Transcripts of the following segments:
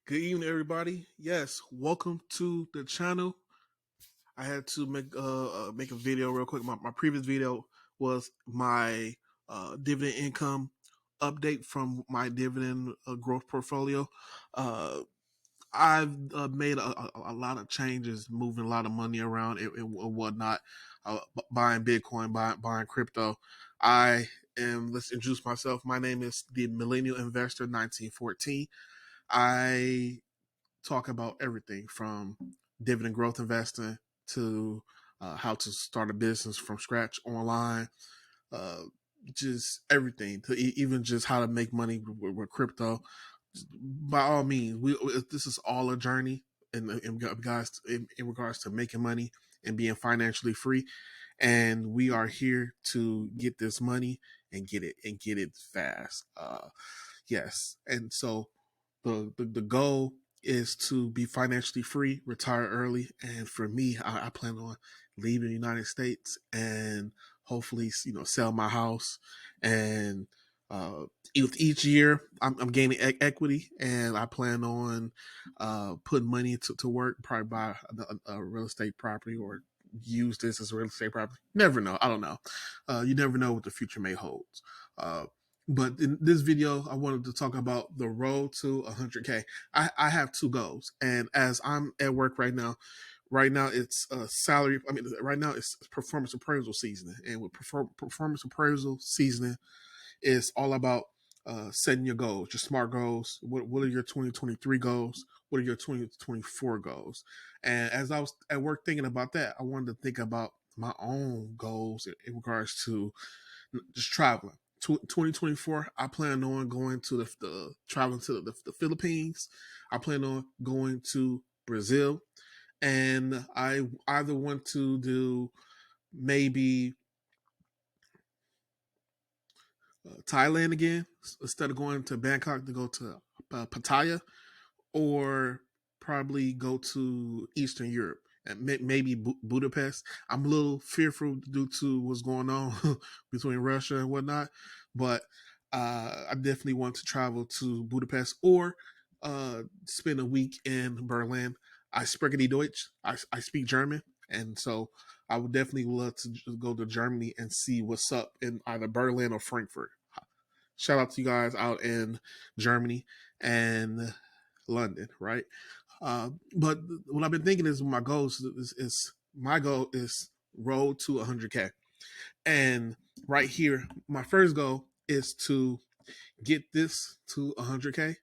Good evening, everybody. Yes, welcome to the channel. I had to make a video real quick. My previous video was my dividend income update from my dividend growth portfolio. Uh, I've made a lot of changes, moving a lot of money around and whatnot, buying Bitcoin, buying crypto. Let's introduce myself. My name is the Millennial Investor 1914. I talk about everything from dividend growth investing to how to start a business from scratch online, uh, just everything to even just how to make money with crypto. By all means, this is all a journey in regards to making money and being financially free. And we are here to get this money and get it fast. Yes, and so the goal is to be financially free, retire early, and for me, I plan on leaving the United States and hopefully, sell my house. And with each year, I'm gaining equity, and I plan on putting money to work, probably buy a real estate property or use this as a real estate property. Never know. I don't know. You never know what the future may hold. Uh, but in this video, I wanted to talk about the road to 100K. I have two goals. And as I'm at work right now it's salary. I mean, right now it's performance appraisal season. And with performance appraisal season, it's all about setting your goals, your SMART goals. What are your 2023 goals? What are your 2024 goals? And as I was at work thinking about that, I wanted to think about my own goals in regards to just traveling. 2024, I plan on going to the traveling to the Philippines. I plan on going to Brazil, and I either want to do maybe Thailand again instead of going to Bangkok to go to Pattaya, or probably go to Eastern Europe and maybe Budapest. I'm a little fearful due to what's going on between Russia and whatnot, but I definitely want to travel to Budapest or spend a week in Berlin. I spreche die Deutsch. I speak German, and so I would definitely love to go to Germany and see what's up in either Berlin or Frankfurt. Shout out to you guys out in Germany and London, right? But what I've been thinking is my goals is my goal is road to 100K. And right here, my first goal is to get this to 100K.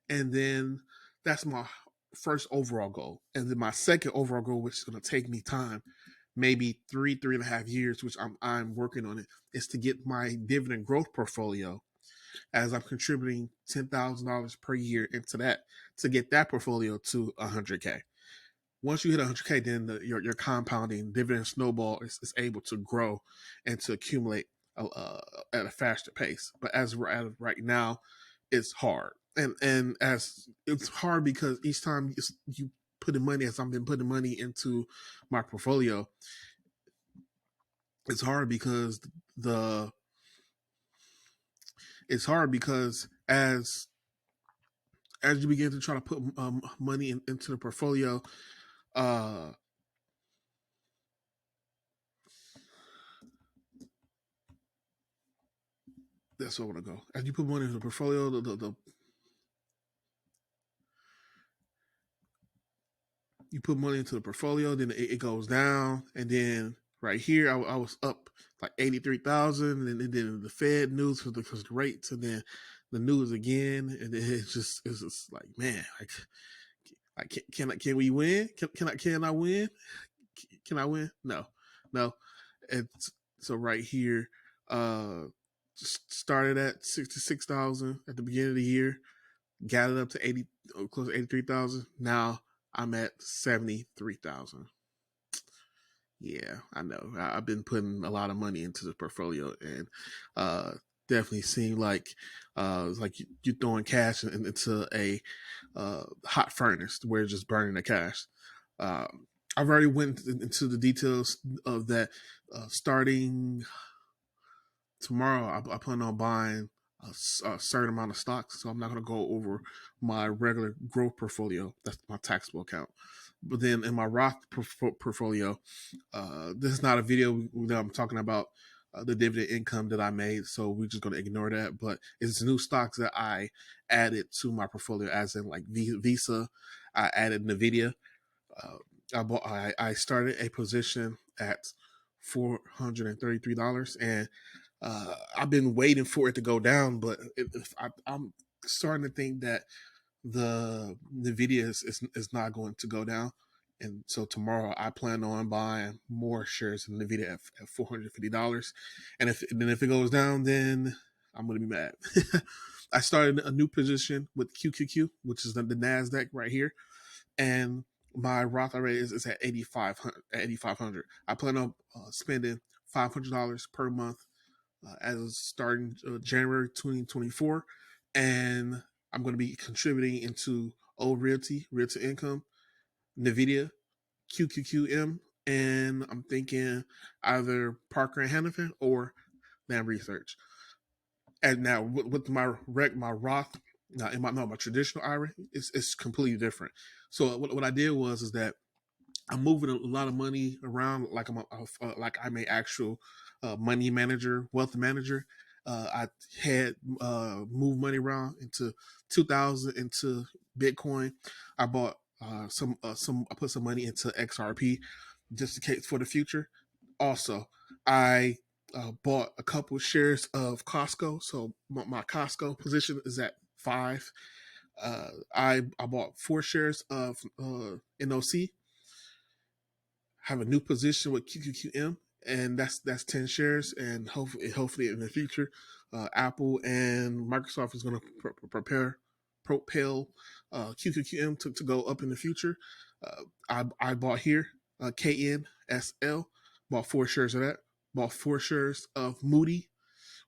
And then that's my first overall goal. And then my second overall goal, which is going to take me time, maybe 3.5 years, which I'm working on it, is to get my dividend growth portfolio, as I'm contributing $10,000 per year into that to get that portfolio to 100K. Once you hit 100K, then your compounding dividend snowball is able to grow and to accumulate at a faster pace. But as of right now, it's hard, and as it's hard because each time you put in money, as I've been putting money into my portfolio, it's hard because the it's hard because as you begin to try to put money into the portfolio, uh, that's where I want to go. As you put money into the portfolio, you put money into the portfolio, then it goes down, and then right here I was up like 83,000, and then the Fed news for the rates, and then the news again, and then it's just like, man, like can we win? Can I win? Can I win? No, no. It's so right here. Started at 66,000 at the beginning of the year, got it up to 80, close to 83,000. Now I'm at 73,000. Yeah, I know. I've been putting a lot of money into the portfolio, and uh, definitely seem like you're throwing cash into a hot furnace where it's just burning the cash. I've already went into the details of that. Starting tomorrow, I plan on buying a certain amount of stocks, so I'm not going to go over my regular growth portfolio. That's my taxable account. But then in my Roth portfolio, this is not a video that I'm talking about the dividend income that I made, so we're just going to ignore that. But it's new stocks that I added to my portfolio, as in like Visa. I added Nvidia. I started a position at $433, and I've been waiting for it to go down, but I'm starting to think that the Nvidia is not going to go down. And so tomorrow I plan on buying more shares in Nvidia at $450. And if it goes down, then I'm going to be mad. I started a new position with QQQ, which is the NASDAQ right here. And my Roth IRA is at 8,500. I plan on spending $500 per month as starting January 2024. And I'm going to be contributing into Old Realty Income, Nvidia, QQQM, and I'm thinking either Parker and Hannafin or Lam Research. And now with my Roth, now in my traditional IRA, it's completely different. So what I did was that I'm moving a lot of money around, like I'm an actual money manager, wealth manager. I had moved money around into 2000 into Bitcoin. I bought I put some money into XRP just in case for the future. Also, I bought a couple shares of Costco, so my Costco position is at 5. I bought 4 shares of NOC, have a new position with QQQM, and that's 10 shares. And hopefully in the future, Apple and Microsoft is going to propel QQQM to go up in the future. I bought here KNSL, bought 4 shares of that. Bought 4 shares of Moody,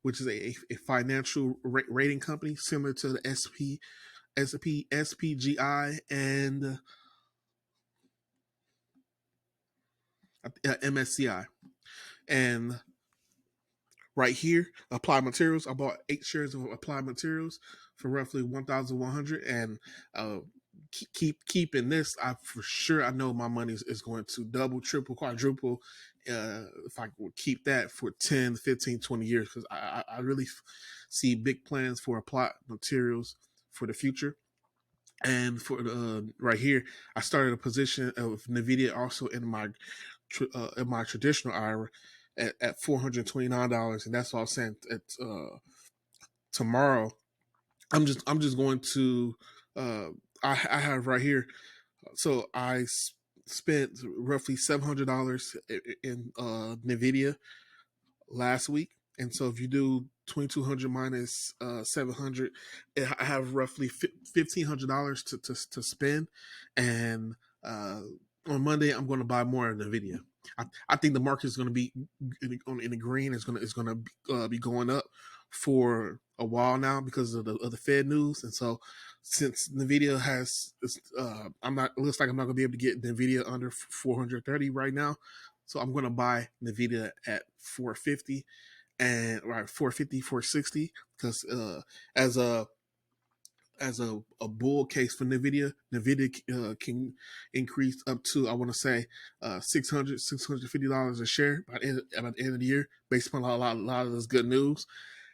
which is a financial rating company similar to the SPGI, and MSCI. And right here, Applied Materials, I bought 8 shares of Applied Materials for roughly 1,100, and keeping this, I know my money is going to double, triple, quadruple if I would keep that for 10, 15, 20 years, because I really see big plans for Applied Materials for the future. And for right here, I started a position of Nvidia also in my traditional IRA at $429, and that's all I'm saying. At tomorrow, I'm just going to I have right here. So I spent roughly $700 in Nvidia last week, and so if you do 2,200 minus 700, I have roughly $1,500 to spend. And on Monday, I'm going to buy more of Nvidia. I think the market is going to be in the green. It's going to be going up for a while now because of the Fed news. And so since Nvidia has, looks like I'm not going to be able to get Nvidia under 430 right now. So I'm going to buy Nvidia at 450 and right 450, 460, because as a bull case for Nvidia can increase up to, I want to say, $650 a share by the end of the year, based upon a lot of this good news.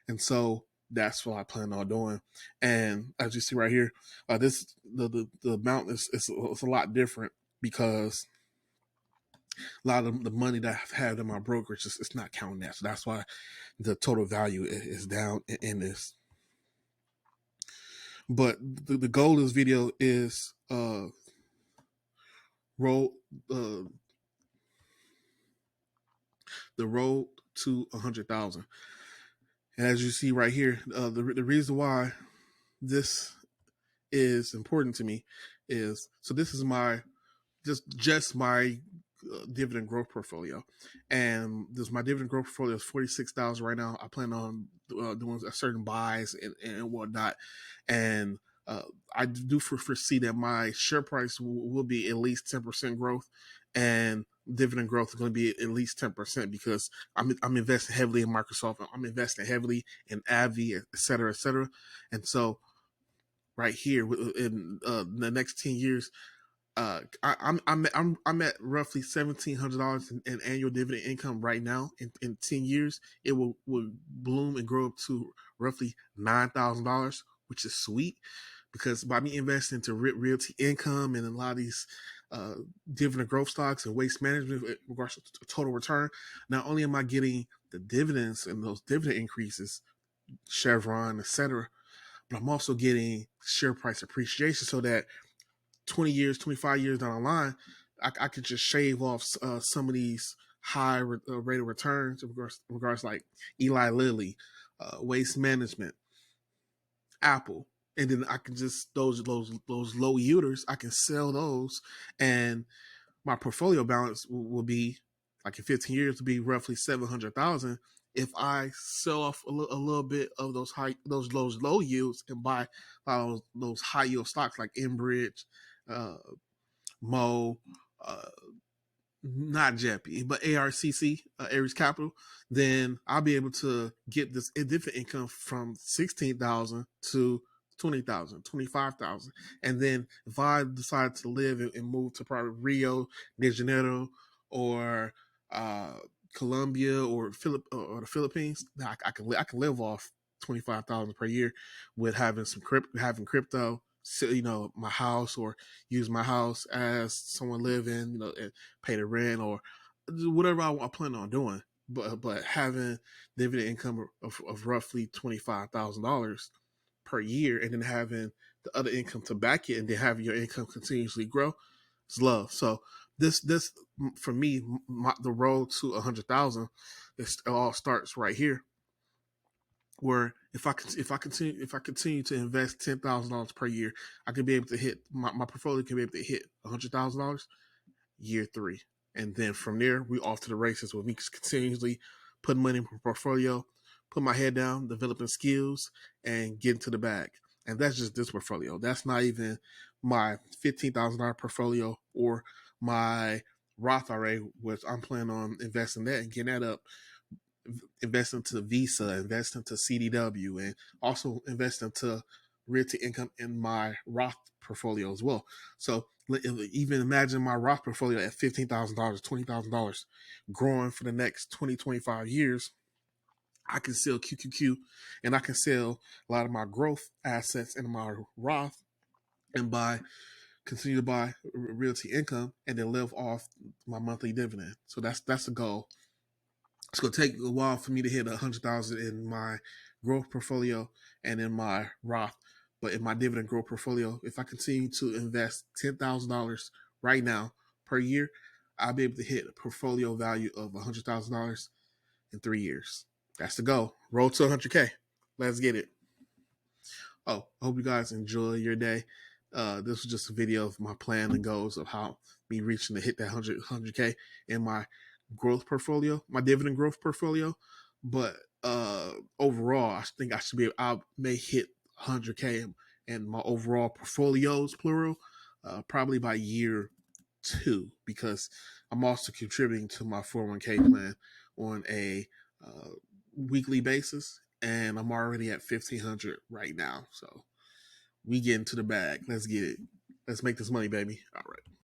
And so that's what I plan on doing. And as you see right here, the amount is a lot different, because a lot of the money that I've had in my brokerage, it's not counting that. So that's why the total value is down in this. But the goal of this video is roll the road to 100,000. And as you see right here, the reason why this is important to me is, so this is my just my dividend growth portfolio, and my dividend growth portfolio is 46,000 right now. I plan on doing certain buys and whatnot, and I do foresee that my share price will be at least 10% growth, and dividend growth is going to be at least 10% because I'm investing heavily in Microsoft. I'm investing heavily in AbbVie, et cetera, et cetera. And so right here in the next 10 years, I'm at roughly $1,700 in annual dividend income right now. In 10 years, it will bloom and grow up to roughly $9,000, which is sweet because by me investing into realty income and a lot of these dividend growth stocks and waste management in regards to total return, not only am I getting the dividends and those dividend increases, Chevron, etc., but I'm also getting share price appreciation so that 20 years, 25 years down the line, I could just shave off some of these high rate of returns in regards like Eli Lilly, Waste Management, Apple, and then I can just those low yielders, I can sell those, and my portfolio balance will be like in 15 years to be roughly 700,000 if I sell off a little bit of those low yields and buy those high yield stocks like Enbridge, uh, Mo, uh, not JEPI, but ARCC, Aries Capital, then I'll be able to get this dividend income from 16,000 to 20,000, 25,000. And then if I decide to live and move to probably Rio de Janeiro or uh, Colombia or the Philippines, I can live off 25,000 per year with having having crypto, so, my house, or use my house as someone live in, and pay the rent or whatever I plan on doing. But having dividend income of roughly $25,000 per year, and then having the other income to back it, and then having your income continuously grow, is love. So this for me, the road to 100,000, it all starts right here. Where if I continue to invest $10,000 per year, I could be able to hit my portfolio can be able to hit $100,000 year 3, and then from there we off to the races with me continuously putting money in my portfolio, put my head down, developing skills, and getting to the bag. And that's just this portfolio. That's not even my $15,000 portfolio or my Roth IRA, which I'm planning on investing that and getting that up, invest into Visa, invest into CDW, and also invest into realty income in my Roth portfolio as well. So even imagine my Roth portfolio at $15,000, $20,000, growing for the next 20, 25 years. I can sell QQQ, and I can sell a lot of my growth assets in my Roth and continue to buy realty income and then live off my monthly dividend. So that's the goal. It's gonna take a while for me to hit 100,000 in my growth portfolio and in my Roth, but in my dividend growth portfolio, if I continue to invest $10,000 right now per year, I'll be able to hit a portfolio value of $100,000 in 3 years. That's the goal. Roll to 100K. Let's get it. Oh, I hope you guys enjoy your day. This was just a video of my plan and goals of how me reaching to hit that 100K in my growth portfolio, my dividend growth portfolio. But overall, I think I may hit 100K in my overall portfolios, plural, probably by year 2, because I'm also contributing to my 401k plan on a weekly basis, and I'm already at 1,500 right now. So we get into the bag. Let's get it. Let's make this money, baby. All right.